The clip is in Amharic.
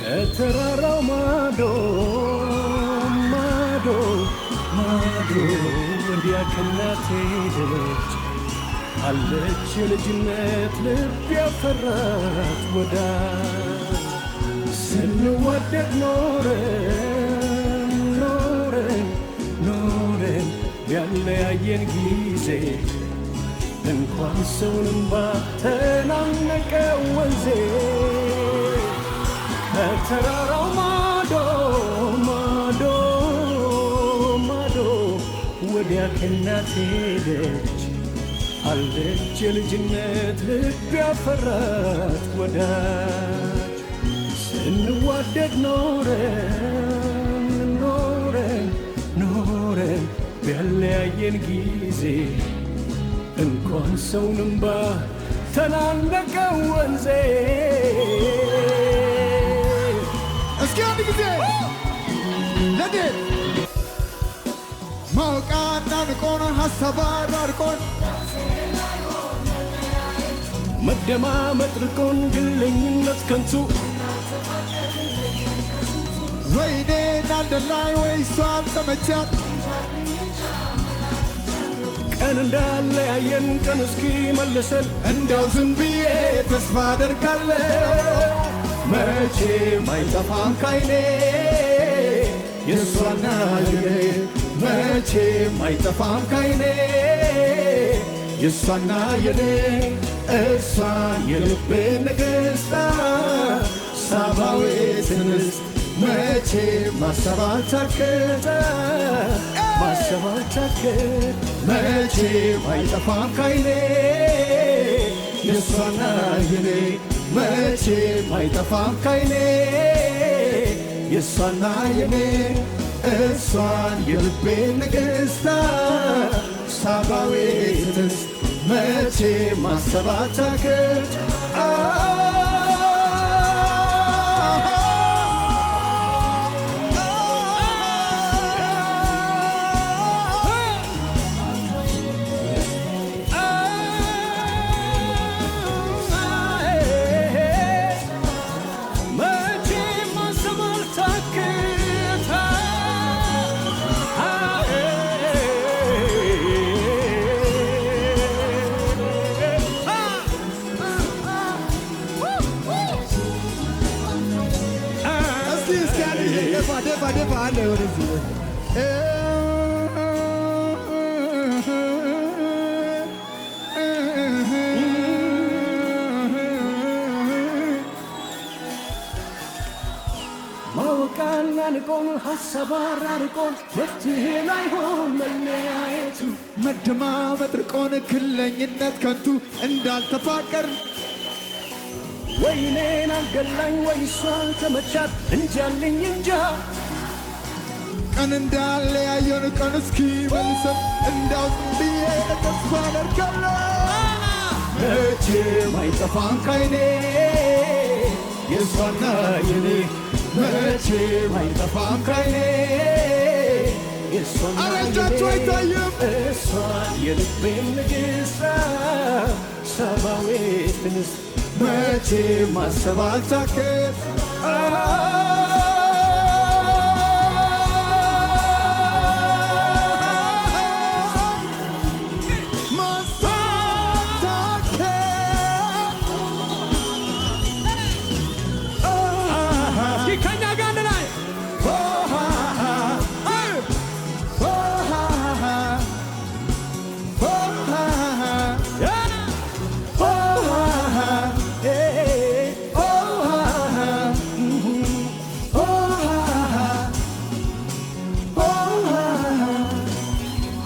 ከተራራው ማዶ ማዶ ማዶ ወዲያ ከናቴ ደጅ አለች የልጅነት ልብ ያፈራት ወዳጅ ስንዋደድ ኖረን ኖረን ኖረን ያለያየን ጊዜ እንኳን ሰውንም ባተናነቀ ወንዜ ከተራራው ማዶ ማዶ ማዶ ወዲያ ከናቴ ደጅ አለች የልጅነት ልብ ያፈራት ወዳጅ ስንዋደድ ኖረን ኖረን ኖረን ቢያለያየን ጊዜ እንኳን ሰውንም ባተናነቀ ወንዜ እስኪ አንድ ጊዜ ለኔ ማውቃና ንቆን ሀሳብ አራርቆን መደማመጥ ርቆን ግለኝነት ከንቱ ወይኔን አልደላይ ወይ እሷን ተመቻት ቀን እንዳለያየን ቀን እስኪ መልሰን እንዳው ዝም ብዬ ተስፋ አደርጋለሁ መቼም አይጠፋም ካይኔ የእሷና የኔ መቼም አይጠፋም ካይኔ የእሷና የኔ እሷ የልቤ ንግሥት ሳባዊት እንስት መቼም ማሰብ አልታክት ማሰብ አልታክት መቼም አይጠፋም ካይኔ የእሷና የኔ መቼም አይጠፋም ካይኔ የእሷና የኔ እሷን የልቤ ንግሥት ሳባዊት እንስት መቼም ማሰብ አልታክት ደፋ አለ ወደዚህ ማወቃና ንቆን ሀሳብ አራርቆን መፍትሄ ላይሆን መለያየቱ መደማመጥ ርቆን ግለኝነት ከንቱ እንዳልተፋቀር ወይኔን አልገላኝ ወይ እሷን ተመቻት እንጃልኝ እንጃ ቀን እንዳለያየን ቀን እስኪ መልሰን እንዳው ዝም ብዬ ተስፋ አደርጋለሁ መቼም አይጠፋም ካይኔ የእሷና የኔ መቼም አይጠፋም ካይኔ የእሷና አረጃቸው አይታይም እሷን የልቤን ንግሥት ሳባዊት እንስት መቼም ማሰብ አልታክት